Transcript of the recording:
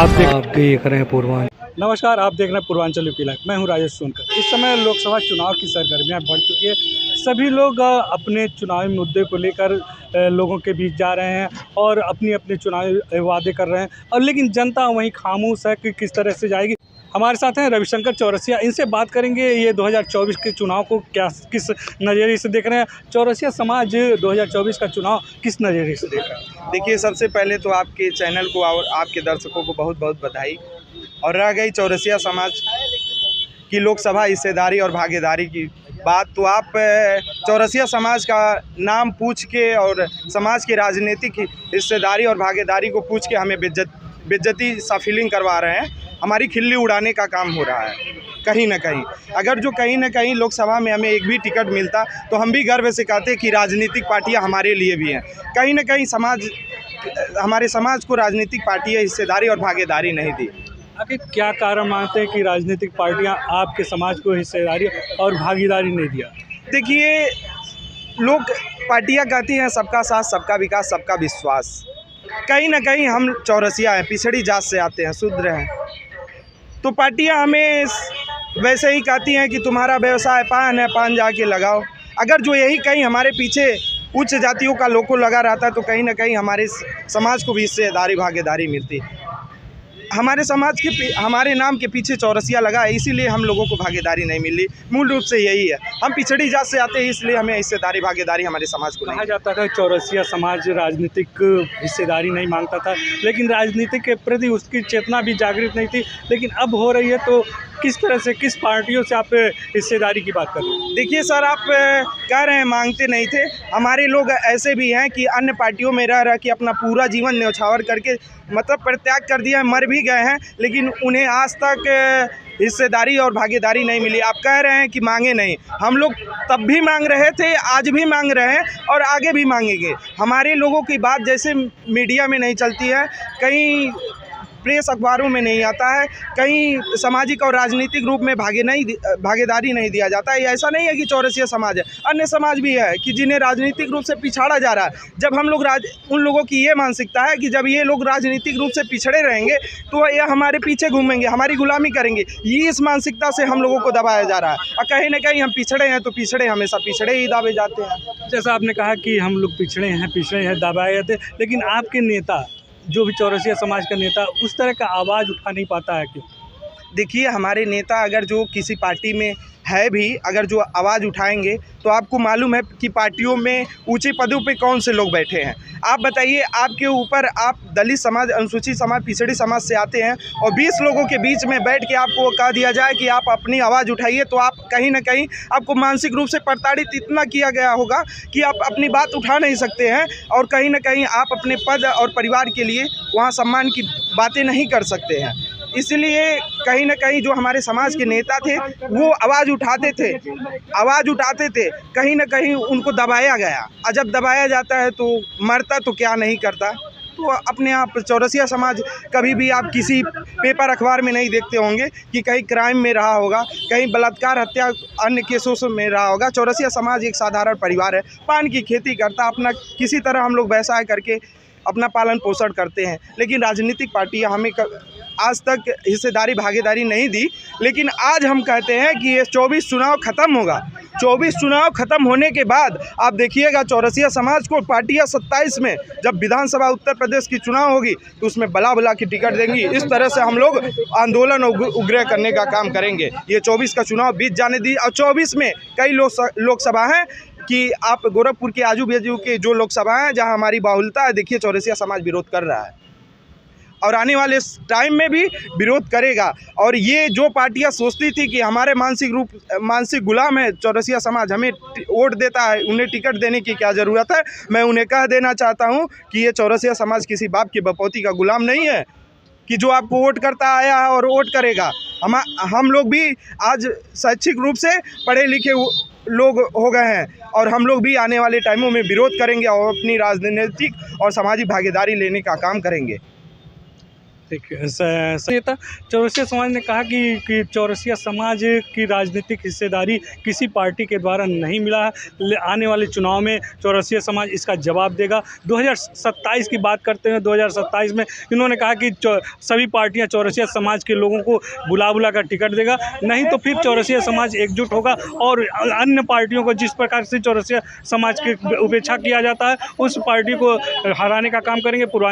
आप देख रहे हैं पूर्वांचल। नमस्कार, आप देख रहे हैं पूर्वांचल यूपी लाइव। मैं हूं राजेश सोनकर। इस समय लोकसभा चुनाव की सरगर्मियां बढ़ चुकी है। सभी लोग अपने चुनावी मुद्दे को लेकर लोगों के बीच जा रहे हैं और अपनी अपनी चुनावी वादे कर रहे हैं, और लेकिन जनता वहीं खामोश है कि किस तरह से जाएगी। हमारे साथ हैं रविशंकर चौरसिया। इनसे बात करेंगे ये 2024 के चुनाव को किस नज़रिए से देख रहे हैं। चौरसिया समाज 2024 का चुनाव किस नज़रिए से देख रहा है? देखिए, सबसे पहले तो आपके चैनल को और आपके दर्शकों को बहुत बहुत बधाई। और रह गई चौरसिया समाज की लोकसभा हिस्सेदारी और भागीदारी की बात, तो आप चौरसिया समाज का नाम पूछ के और समाज की राजनीतिक हिस्सेदारी और भागीदारी को पूछ के हमें बेइज्जती सा फीलिंग करवा रहे हैं। हमारी खिल्ली उड़ाने का काम हो रहा है कहीं ना कहीं। अगर जो कहीं ना कहीं लोकसभा में हमें एक भी टिकट मिलता तो हम भी गर्व से कहते कि राजनीतिक पार्टियां हमारे लिए भी हैं। कहीं ना कहीं हमारे समाज को राजनीतिक पार्टियां हिस्सेदारी और भागीदारी नहीं दी। आखिर क्या कारण मानते हैं कि राजनीतिक पार्टियां आपके समाज को हिस्सेदारी और भागीदारी नहीं दिया? देखिए, लोग पार्टियां कहती हैं सबका साथ, सबका विकास, सबका विश्वास। कहीं ना कहीं हम चौरसिया हैं, पिछड़ी जात से आते हैं, शूद्र हैं, तो पार्टियां हमें वैसे ही कहती हैं कि तुम्हारा व्यवसाय पान है, पान जाके लगाओ। अगर जो यही कहीं हमारे पीछे उच्च जातियों का लोगो लगा रहता तो कहीं ना कहीं हमारे समाज को भी हिस्सेदारी भागीदारी मिलती। हमारे समाज के हमारे नाम के पीछे चौरसिया लगा है, इसीलिए हम लोगों को भागीदारी नहीं मिली। मूल रूप से यही है, हम पिछड़ी जात से आते हैं, इसलिए हमें हिस्सेदारी भागीदारी हमारे समाज को कहा जाता था चौरसिया समाज राजनीतिक हिस्सेदारी नहीं मांगता था, लेकिन राजनीति के प्रति उसकी चेतना भी जागृत नहीं थी। लेकिन अब हो रही है, तो किस तरह से, किस पार्टियों से आप हिस्सेदारी की बात कर रहे हैं? देखिए सर, आप कह रहे हैं मांगते नहीं थे। हमारे लोग ऐसे भी हैं कि अन्य पार्टियों में रह के अपना पूरा जीवन न्यौछावर करके मतलब परित्याग कर दिया है, मर भी गए हैं, लेकिन उन्हें आज तक हिस्सेदारी और भागीदारी नहीं मिली। आप कह रहे हैं कि मांगे नहीं, हम लोग तब भी मांग रहे थे, आज भी मांग रहे हैं और आगे भी मांगेंगे। हमारे लोगों की बात जैसे मीडिया में नहीं चलती है, कहीं प्रेस अखबारों में नहीं आता है, कहीं सामाजिक और राजनीतिक रूप में भागीदारी नहीं दिया जाता है। ऐसा नहीं है कि चौरसिया समाज है, अन्य समाज भी है कि जिन्हें राजनीतिक रूप से पिछाड़ा जा रहा है। जब हम लोग उन लोगों की ये मानसिकता है कि जब ये लोग राजनीतिक रूप से पिछड़े रहेंगे तो ये हमारे पीछे घूमेंगे, हमारी गुलामी करेंगे। ये इस मानसिकता से हम लोगों को दबाया जा रहा है। और कहीं ना कहीं हम पिछड़े हैं तो पिछड़े हमेशा पिछड़े ही दाबे जाते हैं। जैसा आपने कहा कि हम लोग पिछड़े हैं, दबाए जाते, लेकिन आपके नेता, जो भी चौरसिया समाज का नेता, उस तरह का आवाज़ उठा नहीं पाता है क्यों? देखिए, हमारे नेता अगर जो किसी पार्टी में है भी, अगर जो आवाज़ उठाएंगे तो आपको मालूम है कि पार्टियों में ऊंचे पदों पे कौन से लोग बैठे हैं। आप बताइए, आपके ऊपर आप दलित समाज, अनुसूचित समाज, पिछड़ी समाज से आते हैं और 20 लोगों के बीच में बैठ के आपको कह दिया जाए कि आप अपनी आवाज़ उठाइए, तो आप कहीं ना कहीं आपको मानसिक रूप से प्रताड़ित इतना किया गया होगा कि आप अपनी बात उठा नहीं सकते हैं, और कहीं ना कहीं आप अपने पद और परिवार के लिए वहाँ सम्मान की बातें नहीं कर सकते हैं। इसलिए कहीं ना कहीं जो हमारे समाज के नेता थे वो आवाज़ उठाते थे, कहीं ना कहीं उनको दबाया गया। और जब दबाया जाता है तो मरता तो क्या नहीं करता। तो अपने आप चौरसिया समाज कभी भी आप किसी पेपर अखबार में नहीं देखते होंगे कि कहीं क्राइम में रहा होगा, कहीं बलात्कार, हत्या, अन्य केसों में रहा होगा। चौरसिया समाज एक साधारण परिवार है, पान की खेती करता, अपना किसी तरह हम लोग व्यवसाय करके अपना पालन पोषण करते हैं। लेकिन राजनीतिक पार्टियां हमें आज तक हिस्सेदारी भागीदारी नहीं दी। लेकिन आज हम कहते हैं कि ये 24 चुनाव ख़त्म होगा। 24 चुनाव ख़त्म होने के बाद आप देखिएगा चौरसिया समाज को पार्टियां 27 में जब विधानसभा उत्तर प्रदेश की चुनाव होगी तो उसमें बला की टिकट देंगी। इस तरह से हम लोग आंदोलन उग्र करने का काम करेंगे। ये 24 का चुनाव बीत जाने दी, और 24 में कई लोकसभा हैं कि आप गोरखपुर के आजू बाजू के जो लोकसभा हैं जहां हमारी बाहुल्यता है, देखिए चौरसिया समाज विरोध कर रहा है और आने वाले टाइम में भी विरोध करेगा। और ये जो पार्टियां सोचती थी कि हमारे मानसिक गुलाम है चौरसिया समाज, हमें वोट देता है, उन्हें टिकट देने की क्या ज़रूरत है। मैं उन्हें कह देना चाहता हूं कि ये चौरसिया समाज किसी बाप की बपौती का गुलाम नहीं है कि जो आपको वोट करता आया है और वोट करेगा। हम लोग भी आज शैक्षिक रूप से पढ़े लिखे लोग हो गए हैं और हम लोग भी आने वाले टाइमों में विरोध करेंगे और अपनी राजनीतिक और सामाजिक भागीदारी लेने का काम करेंगे। देखिए नेता चौरसिया समाज ने कहा कि चौरसिया समाज की राजनीतिक हिस्सेदारी किसी पार्टी के द्वारा नहीं मिला है। आने वाले चुनाव में चौरसिया समाज इसका जवाब देगा। 2027 की बात करते हैं, 2027 में इन्होंने कहा कि सभी पार्टियां चौरसिया समाज के लोगों को बुला कर टिकट देगा, नहीं तो फिर चौरसिया समाज एकजुट होगा और अन्य पार्टियों को जिस प्रकार से चौरसिया समाज की उपेक्षा किया जाता है उस पार्टी को हराने का काम करेंगे। पूर्वांचल